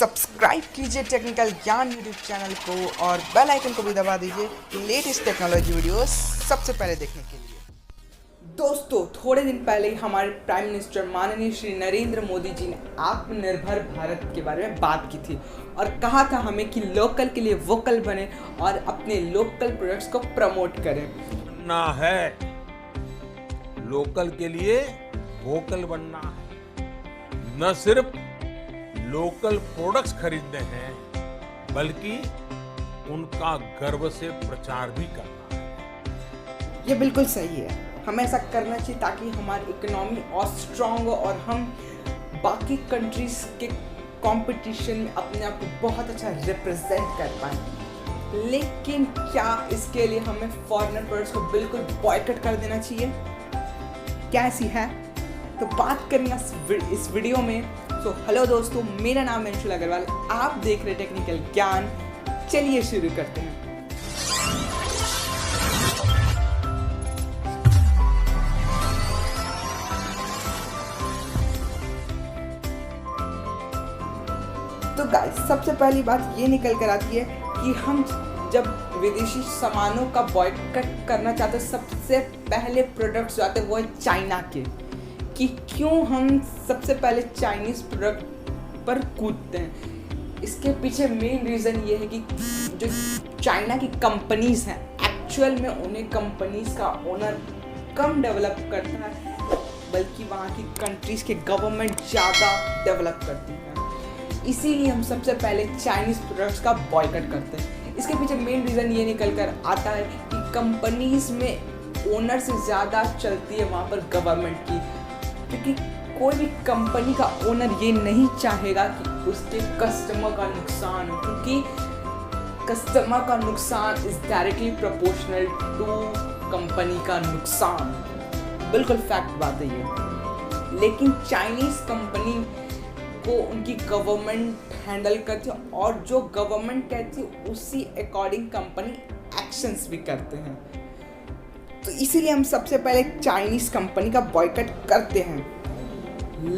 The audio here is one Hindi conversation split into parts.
सब्सक्राइब कीजिए टेक्निकल ज्ञान यूट्यूब चैनल को और बेल आइकन को भी दबा दीजिए लेटेस्ट टेक्नोलॉजी वीडियोस सबसे पहले देखने के लिए। दोस्तों, थोड़े दिन पहले ही हमारे प्राइम मिनिस्टर माननीय श्री नरेंद्र मोदी जी ने आत्मनिर्भर भारत के बारे में बात की थी और कहा था हमें कि लोकल के लिए वोकल बने और अपने लोकल प्रोडक्ट्स को प्रमोट करें। ना है, लोकल के लिए वोकल बनना है। न सिर्फ लोकल प्रोडक्ट्स खरीदने हैं बल्कि उनका गर्व से प्रचार भी करना है। ये बिल्कुल सही है, हमें ऐसा करना चाहिए ताकि हमारी इकोनॉमी और स्ट्रांग हो और हम बाकी कंट्रीज के कंपटीशन में अपने आप को बहुत अच्छा रिप्रेजेंट कर पाएं। लेकिन क्या इसके लिए हमें फॉरेनर प्रोडक्ट्स को बिल्कुल बॉयकॉट कर देना चाहिए? क्या ऐसी है? तो बात करेंगे इस वीडियो में। तो हेलो दोस्तों, मेरा नाम है अंशुल अग्रवाल, आप देख रहे टेक्निकल ज्ञान। चलिए शुरू करते हैं। तो गाइस, सबसे पहली बात ये निकल कर आती है कि हम जब विदेशी सामानों का बॉयकॉट करना चाहते हैं, सबसे पहले प्रोडक्ट्स जो आते हैं वो है चाइना के। कि क्यों हम सबसे पहले चाइनीज़ प्रोडक्ट पर कूदते हैं? इसके पीछे मेन रीज़न ये है कि जो चाइना की कंपनीज़ हैं, एक्चुअल में उन्हें कंपनीज़ का ओनर कम डेवलप करता है बल्कि वहाँ की कंट्रीज़ के गवर्नमेंट ज़्यादा डेवलप करती है। इसीलिए हम सबसे पहले चाइनीज़ प्रोडक्ट्स का बॉयकॉट करते हैं। इसके पीछे मेन रीज़न ये निकल कर आता है कि कंपनीज़ में ओनर से ज़्यादा चलती है वहाँ पर गवर्नमेंट की, क्योंकि कोई भी कंपनी का ओनर ये नहीं चाहेगा कि उसके कस्टमर का नुकसान हो, क्योंकि कस्टमर का नुकसान is directly proportional to company का नुकसान। बिल्कुल फैक्ट बात है ये। लेकिन चाइनीज़ कंपनी को उनकी गवर्नमेंट हैंडल करती है और जो गवर्नमेंट कहती है उसी अकॉर्डिंग कंपनी एक्शंस भी करते हैं। तो इसीलिए हम सबसे पहले चाइनीज़ कंपनी का बॉयकॉट करते हैं।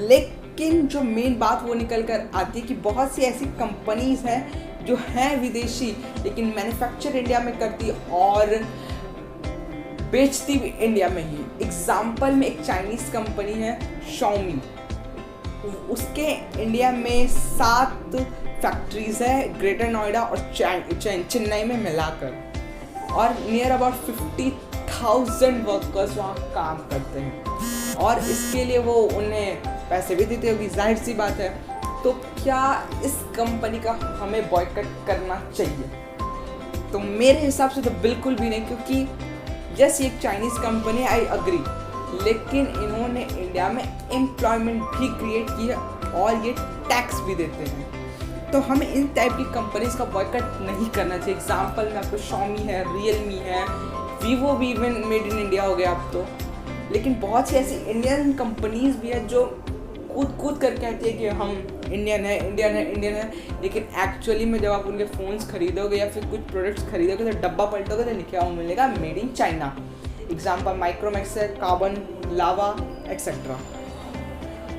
लेकिन जो मेन बात वो निकल कर आती है कि बहुत सी ऐसी कंपनीज़ हैं जो हैं विदेशी लेकिन मैन्युफैक्चर इंडिया में करती है और बेचती भी इंडिया में ही। एग्जाम्पल में एक चाइनीज़ कंपनी है Xiaomi। उसके इंडिया में 7 फैक्ट्रीज़ है, ग्रेटर नोएडा और चेन्नई में मिलाकर, और नियर अबाउट 50,000 वर्कर्स वहाँ काम करते हैं और इसके लिए वो उन्हें पैसे भी देते होगी, जाहिर सी बात है। तो क्या इस कंपनी का हमें बॉयकॉट करना चाहिए? तो मेरे हिसाब से तो बिल्कुल भी नहीं, क्योंकि यस ये एक चाइनीज़ कंपनी, आई अग्री, लेकिन इन्होंने इंडिया में एम्प्लॉयमेंट भी क्रिएट की है और ये टैक्स भी देते हैं। तो हमें इन टाइप की कंपनीज का बॉयकॉट नहीं करना चाहिए। एग्जाम्पल में आपको Xiaomi है, Realme है, Vivo भी इवन मेड इन इंडिया हो गया अब तो। लेकिन बहुत सी ऐसी इंडियन कंपनीज भी है जो कूद कर कहती है कि हम इंडियन है, लेकिन एक्चुअली में जब आप उनके फ़ोन्स खरीदोगे या फिर कुछ प्रोडक्ट्स खरीदोगे तो डब्बा पलटोगे तो लिखा हुआ मिलेगा made in China. Example Micromax है, कार्बन, लावा एक्सेट्रा।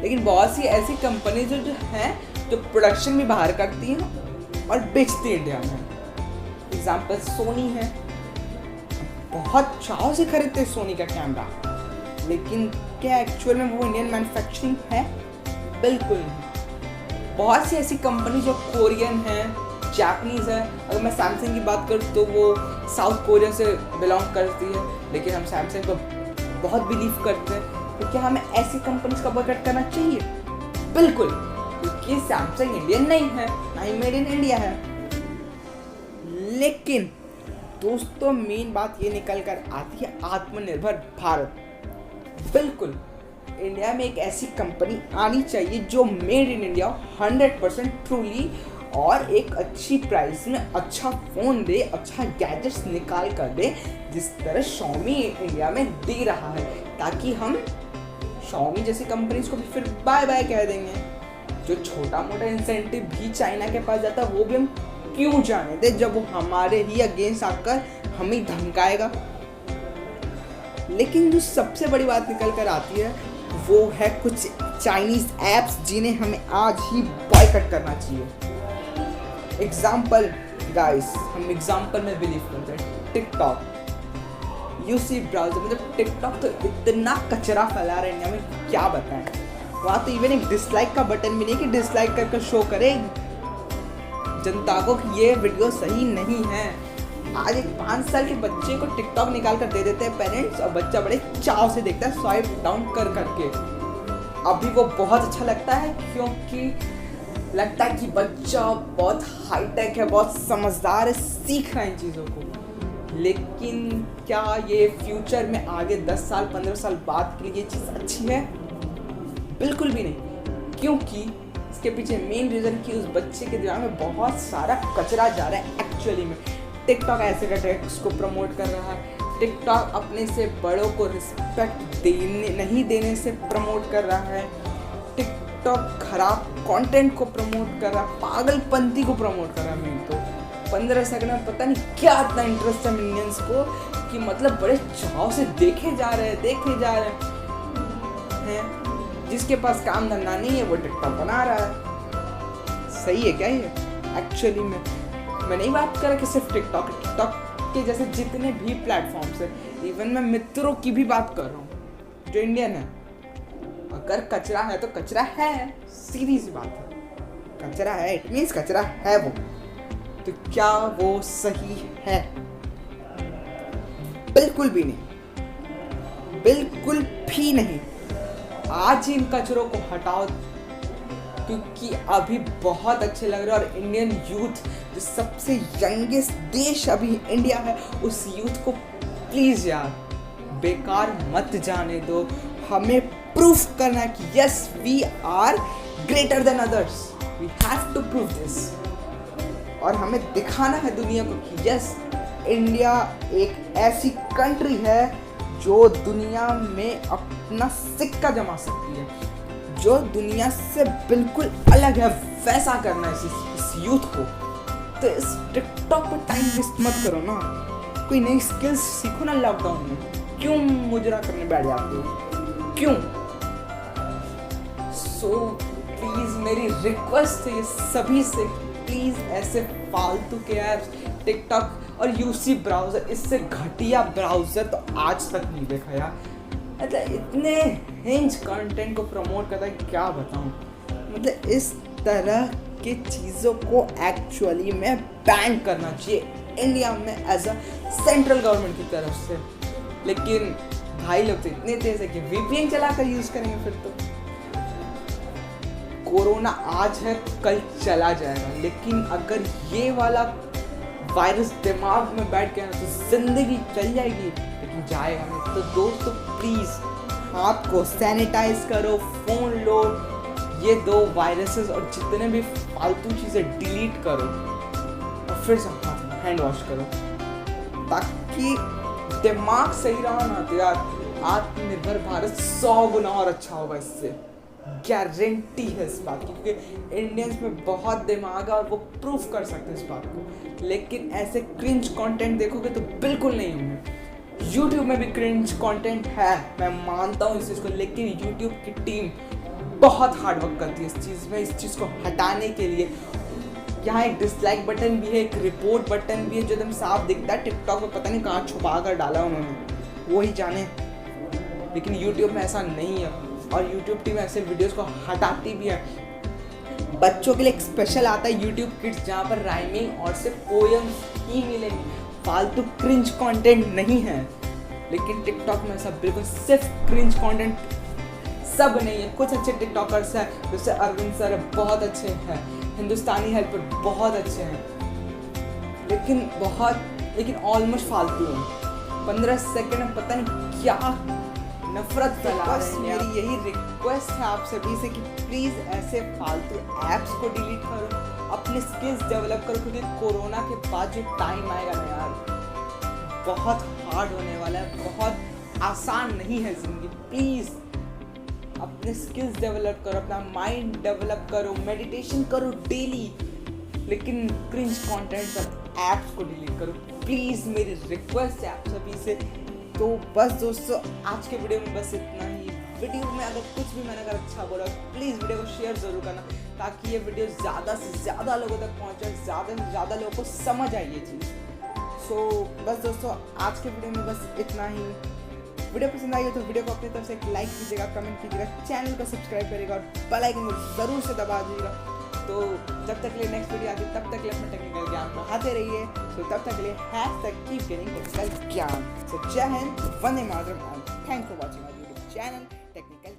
लेकिन बहुत सी ऐसी कंपनीज जो हैं जो प्रोडक्शन भी बाहर करती हैं और बेचती है इंडिया में। एग्जाम्पल सोनी है, बहुत चाव से खरीदते हैं सोनी का कैमरा, लेकिन क्या एक्चुअल में वो इंडियन मैन्युफैक्चरिंग है? बिल्कुल नहीं। बहुत सी ऐसी कंपनी जो कोरियन है, जापानीज़ है। अगर मैं सैमसंग की बात करूँ तो वो साउथ कोरिया से बिलोंग करती है, लेकिन हम सैमसंग को बहुत बिलीव करते हैं। तो क्या हमें ऐसी कंपनीज का बॉयकॉट करना चाहिए? बिल्कुल, क्योंकि सैमसंग इंडियन नहीं है, ना ही मेड इन इंडिया है। लेकिन दोस्तों, मेन बात ये निकल कर आती है आत्मनिर्भर भारत। बिल्कुल, इंडिया में एक ऐसी कंपनी आनी चाहिए जो मेड इन इंडिया 100% ट्रूली और एक अच्छी प्राइस में अच्छा फ़ोन दे, अच्छा गैजेट्स निकाल कर दे, जिस तरह Xiaomi इंडिया में दे रहा है, ताकि हम Xiaomi जैसी कंपनीज को भी फिर बाय बाय कह देंगे। जो छोटा मोटा इंसेंटिव भी चाइना के पास जाता है वो भी हम क्यों जाने दे, जब वो हमारे ही अगेंस्ट आकर हमें धमकाएगा। लेकिन जो सबसे बड़ी बात निकल कर आती है वो है कुछ चाइनीज ऐप्स जिन्हें हमें आज ही बॉयकॉट करना चाहिए। एग्जाम्पल गाइस, हम एग्जाम्पल में बिलीव करते हैं टिकटॉक, यूसी ब्राउजर। मतलब टिकटॉक तो इतना कचरा फैला रहा है इंडिया में, क्या बताएं। वहाँ तो इवन एक डिसलाइक का बटन भी नहीं कि डिसलाइक करके शो करे जनता को कि ये वीडियो सही नहीं है। आज एक 5 साल के बच्चे को टिकटॉक निकाल कर दे देते हैं पेरेंट्स, और बच्चा बड़े चाव से देखता है स्वाइप डाउन कर करके। अभी वो बहुत अच्छा लगता है क्योंकि लगता है कि बच्चा बहुत हाईटेक है, बहुत समझदार है, सीख रहा है इन चीज़ों को। लेकिन क्या ये फ्यूचर में आगे 10 साल 15 साल बाद के लिए ये चीज़ अच्छी है? बिल्कुल भी नहीं, क्योंकि इसके पीछे मेन रीज़न कि उस बच्चे के दिमाग में बहुत सारा कचरा जा रहा है। एक्चुअली में टिकटॉक ऐसे टेक्स को प्रमोट कर रहा है, टिकटॉक अपने से बड़ों को रिस्पेक्ट नहीं देने से प्रमोट कर रहा है, टिकटॉक खराब कंटेंट को प्रमोट कर रहा है, पागलपंती को प्रमोट कर रहा है। मेन तो 15 सेकंड में पता नहीं क्या इतना इंटरेस्ट है मिलियंस को कि मतलब बड़े चाव से देखे जा रहे हैं। जिसके पास काम धंधा नहीं है वो टिकटॉक बना रहा है। सही है क्या ये? एक्चुअली में मैं नहीं बात कर रहा कि सिर्फ टिकटॉक के जैसे जितने भी प्लेटफॉर्म्स है, इवन मैं मित्रों की भी बात कर रहा हूँ जो इंडियन है। अगर कचरा है तो कचरा है, सीधी सी बात है। कचरा है इट मीन्स कचरा है वो, तो क्या वो सही है? बिल्कुल भी नहीं, बिल्कुल भी नहीं। आज ही इन कचरों को हटाओ, क्योंकि अभी बहुत अच्छे लग रहे हैं। और इंडियन यूथ जो सबसे यंगेस्ट देश अभी इंडिया है, उस यूथ को प्लीज़ यार बेकार मत जाने दो। हमें प्रूफ करना है कि yes we are greater than others, we have to prove this. और हमें दिखाना है दुनिया को कि यस इंडिया एक ऐसी कंट्री है जो दुनिया में अपना सिक्का जमा सकती है, जो दुनिया से बिल्कुल अलग है। वैसा करना है इस यूथ को। तो इस टिकटॉक पर टाइम वेस्ट मत करो ना, कोई नई स्किल्स सीखो ना लॉकडाउन में। क्यों मुजरा करने बैठ जाते हो? क्यों? सो प्लीज़ मेरी रिक्वेस्ट है ये सभी से, प्लीज़ ऐसे फालतू के ऐप्स टिकटॉक और यूसी ब्राउज़र, इससे घटिया ब्राउज़र तो आज तक नहीं देखा यार। मतलब इतने हिंज कंटेंट को प्रमोट करता है, क्या बताऊँ। मतलब इस तरह की चीज़ों को एक्चुअली में बैन करना चाहिए इंडिया में एज अ सेंट्रल गवर्नमेंट की तरफ से। लेकिन भाई लोग तो इतने तेज है कि VPN चला कर यूज़ करेंगे। फिर तो कोरोना आज है कल चला जाएगा, लेकिन अगर ये वाला वायरस दिमाग में बैठ गया तो जिंदगी चल जाएगी, लेकिन जाएगा नहीं। तो दोस्तों प्लीज़ हाथ को सैनिटाइज करो, फ़ोन लो, ये 2 वायरसेस और जितने भी फालतू चीज़ें डिलीट करो और फिर से हाथ हैंड वॉश करो, ताकि दिमाग सही रहा ना तो यार आत्मनिर्भर भारत 100 गुना और अच्छा होगा। इससे गारंटी है इस बात की, क्योंकि इंडियंस में बहुत दिमाग है और वो प्रूफ कर सकते हैं इस बात को। लेकिन ऐसे क्रिंज कंटेंट देखोगे तो बिल्कुल नहीं होंगे। यूट्यूब में भी क्रिंज कंटेंट है, मैं मानता हूँ इस चीज़ को, लेकिन यूट्यूब की टीम बहुत हार्ड वर्क करती है इस चीज़ में, इस चीज़ को हटाने के लिए। यहाँ एक डिसलाइक बटन भी है, एक रिपोर्ट बटन भी है जो एकदम साफ दिखता है। टिकटॉक में पता नहीं कहाँ छुपा कर डाला उन्होंने, वो ही जाने। लेकिन यूट्यूब में ऐसा नहीं है, और यूट्यूब टीम ऐसे वीडियोस को हटाती भी है। बच्चों के लिए एक स्पेशल आता है यूट्यूब किड्स, जहाँ पर राइमिंग और सिर्फ पोएम्स ही मिलेंगी, फालतू क्रिंज कंटेंट नहीं है। लेकिन टिकटॉक में ऐसा बिल्कुल सिर्फ क्रिंज कंटेंट सब नहीं है। कुछ अच्छे टिकटॉकर्स हैं, जैसे अरविंद सर बहुत अच्छे हैं, हिंदुस्तानी हेल्पर बहुत अच्छे हैं, लेकिन ऑलमोस्ट फालतू हैं। 15 सेकंड में पता नहीं क्या नफरत फैला रहे हैं। मेरी यही रिक्वेस्ट है आप सभी से कि प्लीज़ ऐसे फालतू ऐप्स को डिलीट करो, अपने स्किल्स डेवलप करो, क्योंकि कोरोना के बाद जो टाइम आएगा ना यार बहुत हार्ड होने वाला है, बहुत आसान नहीं है ज़िंदगी। प्लीज़ अपने स्किल्स डेवलप करो, अपना माइंड डेवलप करो, मेडिटेशन करो डेली, लेकिन क्रिंज कंटेंट और ऐप्स को डिलीट करो। प्लीज़ मेरी रिक्वेस्ट है आप सभी से। तो बस दोस्तों आज के वीडियो में बस इतना ही। वीडियो में अगर कुछ भी मैंने अगर अच्छा बोला प्लीज़ वीडियो को शेयर ज़रूर करना, ताकि ये वीडियो ज़्यादा से ज़्यादा लोगों तक पहुँचे, ज़्यादा से ज़्यादा लोगों को समझ आए ये चीज़। सो बस दोस्तों, आज के वीडियो में बस इतना ही। वीडियो पसंद आई हो तो वीडियो को अपनी तरफ से एक लाइक कीजिएगा, कमेंट कीजिएगा, चैनल को सब्सक्राइब करिएगा और बेल आइकन को ज़रूर से दबा दीजिएगा। तो जब तक के लिए नेक्स्ट वीडियो आती तब तक के लिए अपना टेक्निकल ज्ञान बढ़ाते रहिए। तो तब तक के लिए #keep getting टेक्निकल ज्ञान। So Jai Hind, Vande Mataram, and thanks for watching our YouTube channel technical